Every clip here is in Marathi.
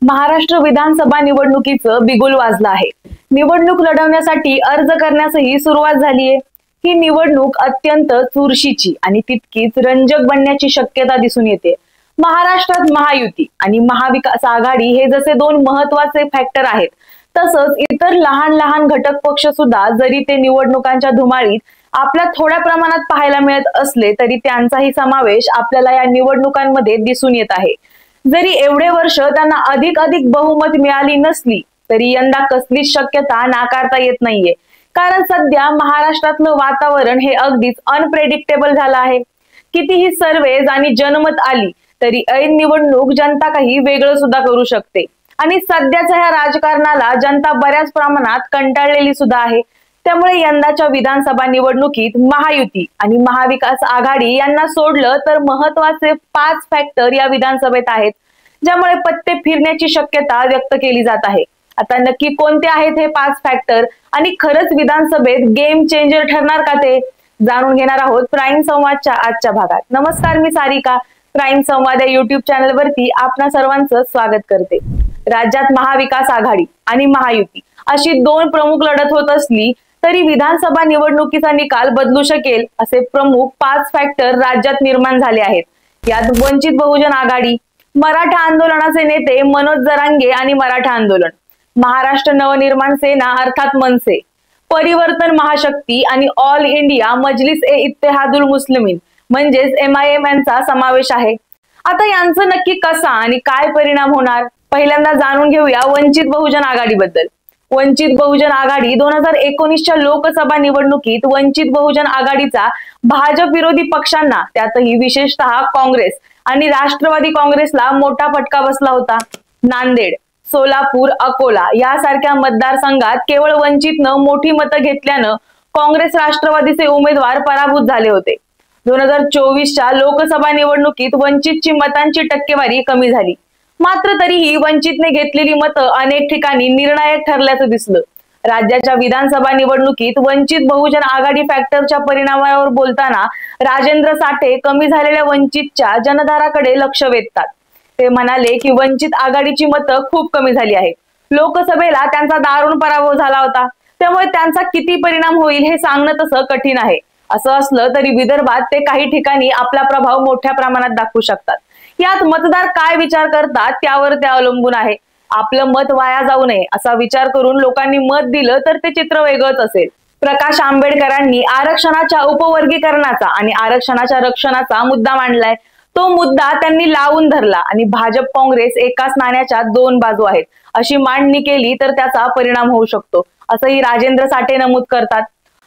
महाराष्ट्र विधानसभा निवडणुकीचं बिगुल वाजलं आहे। निवडणूक लढवण्यासाठी अर्ज करण्यासही सुरुवात झाली आहे। ही निवडणूक अत्यंत चुरशीची आणि तितकीच रंजक बनण्याची शक्यता दिसून येते। महाराष्ट्रात महायुती आणि महाविकास आघाडी हे जसे दोन महत्त्वाचे फॅक्टर आहेत, तसंच इतर लहान लहान घटक पक्ष सुद्धा जरी ते निवडणुकांच्या धुमाळीत आपल्या थोड्या प्रमाणात पाहायला मिळत असले तरी त्यांचाही समावेश आपल्याला या निवडणुकांमध्ये दिसून येत आहे। जरी एवढे वर्ष त्यांना अधिक बहुमत मिळाली नसली तरी यंदा कसलीच शक्यता नाकारता येत नाहीये, कारण सध्या महाराष्ट्रातलं वातावरण हे अगदीच अनप्रेडिक्टेबल झालं आहे। कितीही सर्वेज आणि जनमत आली तरी ऐन निवडणूक जनता काही वेगळं सुद्धा करू शकते आणि सध्याच्या ह्या राजकारणाला जनता बऱ्याच प्रमाणात कंटाळलेली सुद्धा आहे। त्यामुळे यंदाच्या विधानसभा निवडणुकीत महायुती आणि महाविकास आघाडी यांना सोडलं तर महत्त्वाचे 5 फॅक्टर या विधानसभेत आहेत, ज्यामुळे पत्ते फिरण्याची शक्यता व्यक्त केली जात आहे। आता नक्की कोणते आहेत हे 5 फॅक्टर आणि खरंच विधानसभेत गेम चेंजर ठरणार का ते जाणून घेणार आहोत प्राईम संवादच्या आजच्या भागात। नमस्कार, मी सारिका, प्राईम संवाद या युट्यूब चॅनल वरती आपणा सर्वांचं स्वागत करते। राज्यात महाविकास आघाडी आणि महायुती अशी दोन प्रमुख लढत होत असली तरी विधानसभा निवडणुकीचा निकाल बदलू शकेल असे प्रमुख 5 फॅक्टर राज्यात निर्माण झाले आहेत। यात वंचित बहुजन आघाडी, मराठा आंदोलनाचे नेते मनोज जरांगे आणि मराठा आंदोलन, महाराष्ट्र नवनिर्माण सेना अर्थात मनसे, परिवर्तन महाशक्ती आणि ऑल इंडिया मजलिस ए इत्तेहादुल मुस्लिमीन म्हणजेच MIM यांचा समावेश आहे। आता यांचं नक्की कसा आणि काय परिणाम होणार, पहिल्यांदा जाणून घेऊया वंचित बहुजन आघाडीबद्दल। वंचित बहुजन आघाडी 2019च्या लोकसभा निवडणुकीत वंचित बहुजन आघाडीचा भाजप विरोधी पक्षांना, त्यातही विशेषतः काँग्रेस आणि राष्ट्रवादी काँग्रेसला मोठा फटका बसला होता। नांदेड, सोलापूर, अकोला यासारख्या मतदारसंघात केवळ वंचितनं मोठी मतं घेतल्यानं काँग्रेस राष्ट्रवादीचे उमेदवार पराभूत झाले होते। 2024च्या लोकसभा निवडणुकीत वंचितची मतांची टक्केवारी कमी झाली, मात्र तरीही वंचितने घेतलेली मतं अनेक ठिकाणी निर्णायक ठरल्याचं दिसलं। राज्याच्या विधानसभा निवडणुकीत वंचित बहुजन आघाडी फॅक्टरच्या परिणामावर बोलताना राजेंद्र साठे कमी झालेल्या वंचितच्या जनधाराकडे लक्ष वेधतात। ते म्हणाले की वंचित आघाडीची मतं खूप कमी झाली आहेत, लोकसभेला त्यांचा दारुण पराभव झाला होता, त्यामुळे त्यांचा किती परिणाम होईल हे सांगणं तसं कठीण आहे। असं असलं तरी विदर्भात ते काही ठिकाणी आपला प्रभाव मोठ्या प्रमाणात दाखवू शकतात। यात मतदार काय विचार करतात त्यावर ते अवलंबून आहे। आपलं मत वाया जाऊ नये असा विचार करून लोकांनी मत दिलं तर ते चित्र वेगळंच असेल। प्रकाश आंबेडकरांनी आरक्षणाच्या उपवर्गीकरणाचा आणि आरक्षणाच्या रक्षणाचा मुद्दा मांडलाय, तो मुद्दा त्यांनी लावून धरला आणि भाजप काँग्रेस एकाच नाण्याच्या 2 बाजू आहेत अशी मांडणी केली तर त्याचा परिणाम होऊ शकतो, असंही राजेंद्र साठे नमूद करतात।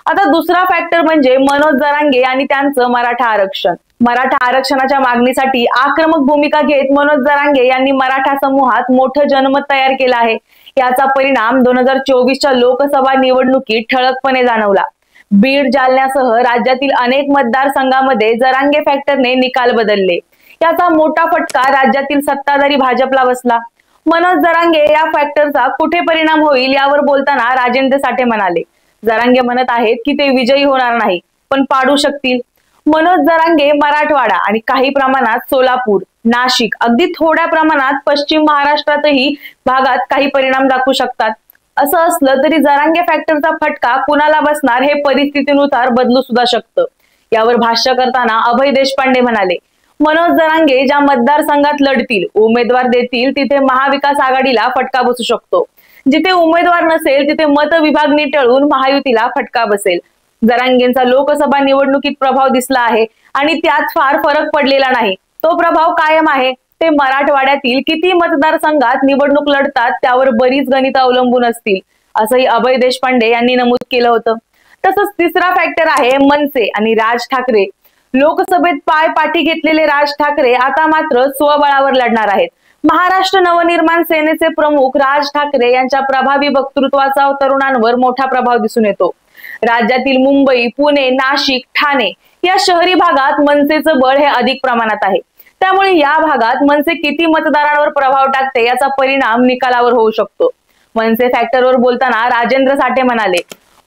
आता दुसरा फॅक्टर म्हणजे मनोज जरांगे आणि त्यांचं मराठा आरक्षण। मराठा आरक्षणाच्या मागणीसाठी आक्रमक भूमिका घेत मनोज जरांगे यांनी मराठा समूहात मोठं जनमत तयार केलं आहे। याचा परिणाम 2024च्या लोकसभा निवडणुकीत ठळकपणे जाणवला। बीड, जालन्यासह राज्यातील अनेक मतदारसंघामध्ये जरांगे फॅक्टरने निकाल बदलले। याचा मोठा फटका राज्यातील सत्ताधारी भाजपला बसला। मनोज जरांगे या फॅक्टरचा कुठे परिणाम होईल यावर बोलताना राजेंद्र साठे म्हणाले, जरांगे म्हणत आहेत की ते विजयी होणार नाही पण पाडू शकतील। मनोज जरांगे मराठवाडा आणि काही प्रमाणात सोलापूर, नाशिक, अगदी थोड्या प्रमाणात पश्चिम महाराष्ट्रातही भागात काही परिणाम दाखवू शकतात। असं असलं तरी जरांगे फॅक्टरचा फटका कुणाला बसणार हे परिस्थितीनुसार बदलू सुद्धा शकतं। यावर भाष्य करताना अभय देशपांडे म्हणाले, मनोज जरांगे ज्या मतदारसंघात लढतील, उमेदवार देतील तिथे महाविकास आघाडीला फटका बसू शकतो। जिथे उमेदवार नसेल तिथे मत विभागणी टळून महायुतीला फटका बसेल। जरांगेंचा लोकसभा निवडणुकीत प्रभाव दिसला आहे आणि त्यात फार फरक पडलेला नाही, तो प्रभाव कायम आहे। ते मराठवाड्यातील किती मतदारसंघात निवडणूक लढतात त्यावर बरीच गणित अवलंबून असतील, असंही अभय देशपांडे यांनी नमूद केलं होतं। तसंच तिसरा फॅक्टर आहे मनसे आणि राज ठाकरे। लोकसभेत पायपाठी घेतलेले राज ठाकरे आता मात्र स्वबळावर लढणार आहेत। महाराष्ट्र नवनिर्माण सेनेचे प्रमुख राज ठाकरे यांच्या प्रभावी वक्तृत्वाचा तरुणांवर मोठा प्रभाव दिसून येतो। राज्यातील मुंबई, पुणे, नाशिक, ठाणे या शहरी भागात मनसेचं बळ हे अधिक प्रमाणात आहे, त्यामुळे या भागात मनसे किती मतदारांवर प्रभाव टाकते याचा परिणाम निकालावर होऊ शकतो। मनसे फॅक्टरवर बोलताना राजेंद्र साठे म्हणाले,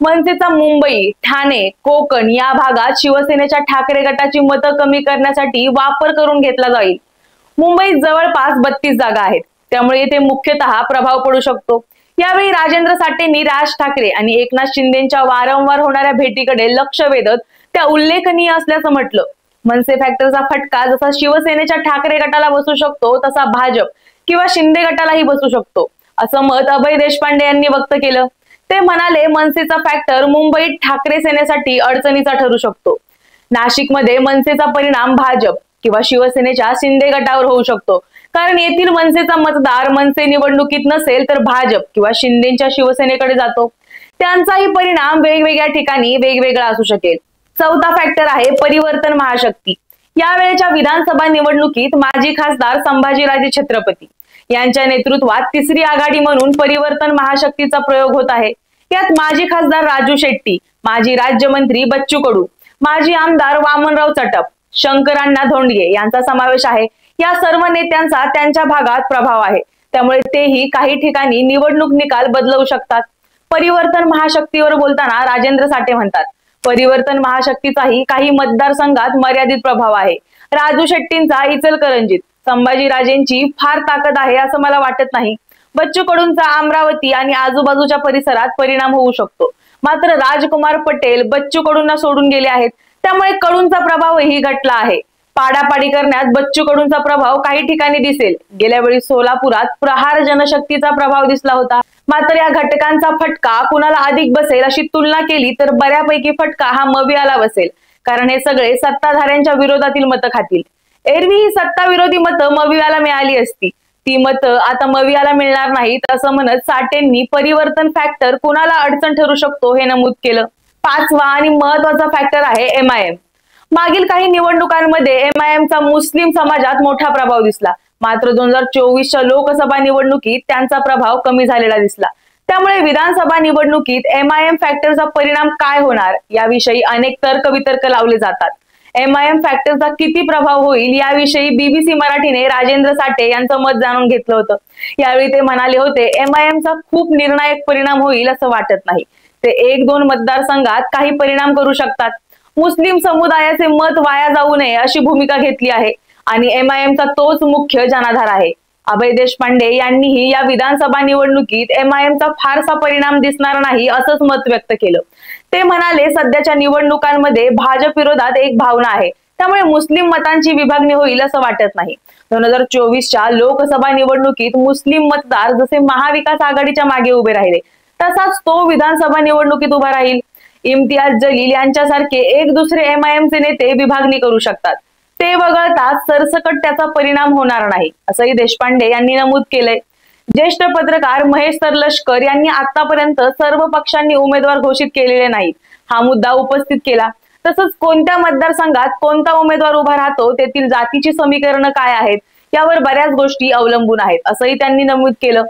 मनसेचा मुंबई, ठाणे, कोकण या भागात शिवसेनेच्या ठाकरे गटाची मतं कमी करण्यासाठी वापर करून घेतला जाईल। मुंबईत जवळपास 32 जागा आहेत, त्यामुळे येथे मुख्यतः प्रभाव पडू शकतो। यावेळी राजेंद्र साठेंनी राज ठाकरे आणि एकनाथ शिंदेच्या वारंवार होणाऱ्या भेटीकडे लक्ष वेधत त्या उल्लेखनीय असल्याचं म्हटलं। मनसे फॅक्टरचा फटका जसा शिवसेनेच्या ठाकरे गटाला बसू शकतो तसा भाजप किंवा शिंदे गटालाही बसू शकतो, असं मत अभय देशपांडे यांनी व्यक्त केलं। ते म्हणाले, मनसेचा फॅक्टर मुंबईत ठाकरे सेनेसाठी अडचणीचा ठरू शकतो। नाशिकमध्ये मनसेचा परिणाम भाजप किंवा शिवसेनेच्या शिंदे गटावर होऊ शकतो, कारण येथील मनसेचा मतदार मनसे निवडणुकीत नसेल तर भाजप किंवा शिंदेच्या शिवसेनेकडे जातो। त्यांचाही परिणाम वेगवेगळ्या ठिकाणी वेगवेगळा असू शकेल। चौथा फॅक्टर आहे परिवर्तन महाशक्ती। यावेळेच्या विधानसभा निवडणुकीत माजी खासदार संभाजीराजे छत्रपती यांच्या नेतृत्वात तिसरी आघाडी म्हणून परिवर्तन महाशक्तीचा प्रयोग होत आहे। यात माजी खासदार राजू शेट्टी, माजी राज्यमंत्री बच्चू कडू, माजी आमदार वामनराव चटप, शंकरअण्णा धोंडगे यांचा समावेश आहे। या सर्व नेत्यांचा त्यांच्या भागात प्रभाव आहे, त्यामुळे तेही काही ठिकाणी निवडणूक निकाल बदलवू शकतात। परिवर्तन महाशक्तीवर बोलताना राजेंद्र साठे म्हणतात, परिवर्तन महाशक्तीचाही काही मतदारसंघात मर्यादित प्रभाव आहे। राजू शेट्टींचा इचलकरंजीत, संभाजीराजेंची फार ताकद आहे असं मला वाटत नाही। बच्चू कडूंचा अमरावती आणि आजूबाजूच्या परिसरात परिणाम होऊ शकतो, मात्र राजकुमार पटेल बच्चू कडूंना सोडून गेले आहेत, त्यामुळे कडूंचा प्रभावही घटला आहे। पाडापाडी करण्यात बच्चू कडूंचा प्रभाव काही ठिकाणी दिसेल। गेल्या वेळी सोलापुरात प्रहार जनशक्तीचा प्रभाव दिसला होता, मात्र या घटकांचा फटका कुणाला अधिक बसेल अशी तुलना केली तर बऱ्यापैकी फटका हा मवियाला बसेल, कारण हे सगळे सत्ताधाऱ्यांच्या विरोधातील मतं खातील। एरवी ही सत्ता विरोधी मतं मवियाला मिळाली असती, ती मतं आता मवियाला मिळणार नाहीत असं म्हणत साठेंनी परिवर्तन फॅक्टर कुणाला अडचण ठरू शकतो हे नमूद केलं। पाचवा आणि महत्वाचा फॅक्टर आहे एमआयएम। मागील काही निवडणुकांमध्ये एमआयएमचा मुस्लिम समाजात मोठा प्रभाव दिसला, मात्र 2024च्या लोकसभा निवडणुकीत त्यांचा प्रभाव कमी झालेला दिसला। त्यामुळे विधानसभा निवडणुकीत एमआयएम फॅक्टरचा परिणाम काय होणार याविषयी अनेक तर्कवितर्क लावले जातात। एमआयएम फॅक्टरचा किती प्रभाव होईल याविषयी बीबीसी मराठीने राजेंद्र साठे यांचं मत जाणून घेतलं होतं। यावेळी ते म्हणाले होते, एमआयएमचा खूप निर्णायक परिणाम होईल असं वाटत नाही। ते 1-2 मतदारसंघात काही परिणाम करू शकतात। मुस्लिम समुदायाचे मत वाया जाऊ नये अशी भूमिका घेतली आहे आणि एमआयएमचा तोच मुख्य जनाधार आहे। अभय देशपांडे यांनीही या विधानसभा निवडणुकीत एमआयएमचा फारसा परिणाम दिसणार नाही असंच मत व्यक्त केलं। ते म्हणाले, सध्याच्या निवडणुकांमध्ये भाजप विरोधात एक भावना आहे, त्यामुळे मुस्लिम मतांची विभागणी होईल असं वाटत नाही। 2024च्या लोकसभा निवडणुकीत मुस्लिम मतदार जसे महाविकास आघाडीच्या मागे उभे राहिले, तसाच तो विधानसभा निवडणुकीत उभा राहील। इम्तियाज जलील यांच्यासारखे एक दुसरे एमआयएमचे नेते विभागणी करू शकतात, ते वगळता सरसकट त्याचा परिणाम होणार नाही असंही देशपांडे यांनी नमूद केलंय। ज्येष्ठ पत्रकार महेश सरलशकर यांनी आतापर्यंत सर्व पक्षांनी उमेदवार घोषित केलेले नाहीत हा मुद्दा उपस्थित केला। तसंच कोणत्या मतदारसंघात कोणता उमेदवार उभा राहतो, तेथील जातीची समीकरणं काय आहेत यावर बऱ्याच गोष्टी अवलंबून आहेत असंही त्यांनी नमूद केलं।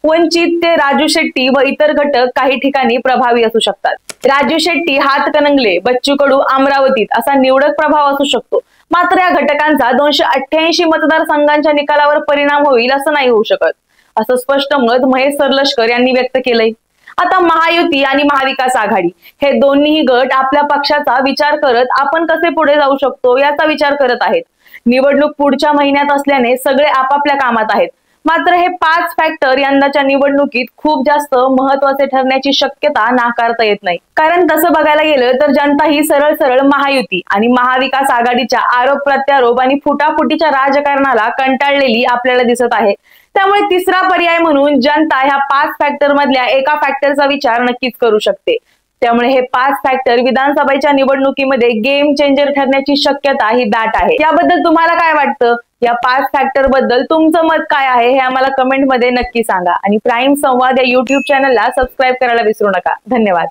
वंचित ते राजू शेट्टी व इतर घटक काही ठिकाणी प्रभावी असू शकतात। राजू शेट्टी हातकणंगले, बच्चू कडू अमरावतीत असा निवडक प्रभाव असू शकतो, मात्र या घटकांचा 288 मतदारसंघांच्या निकालावर परिणाम होईल असं नाही होऊ शकत, असं स्पष्ट मत महेश सरलशकर यांनी व्यक्त केलंय। आता महायुती आणि महाविकास आघाडी हे दोन्ही गट आपल्या पक्षाचा विचार करत आपण कसे पुढे जाऊ शकतो याचा विचार करत आहेत। निवडणूक पुढच्या महिन्यात असल्याने सगळे आपापल्या कामात आहेत, मात्र हे 5 फॅक्टर यंदाच्या निवडणुकीत खूप जास्त महत्वाचे ठरण्याची शक्यता नाकारता येत नाही। कारण तसं बघायला गेलं तर जनता ही सरळ सरळ महायुती आणि महाविकास आघाडीच्या आरोप प्रत्यारोप आणि फुटाफुटीच्या राजकारणाला कंटाळलेली आपल्याला दिसत आहे। त्यामुळे तिसरा पर्याय म्हणून जनता ह्या 5 फॅक्टर मधल्या एका फॅक्टरचा विचार नक्कीच करू शकते। त्यामुळे हे 5 फॅक्टर विधानसभेच्या निवडणुकीमध्ये गेम चेंजर ठरण्याची शक्यता ही दाट आहे। याबद्दल तुम्हाला काय वाटतं? या 5 फॅक्टर बद्दल तुमचं मत काय आहे हे आम्हाला कमेंट मध्ये नक्की सांगा आणि प्राईम संवाद या YouTube चॅनलला सबस्क्राईब करायला विसरू नका। धन्यवाद।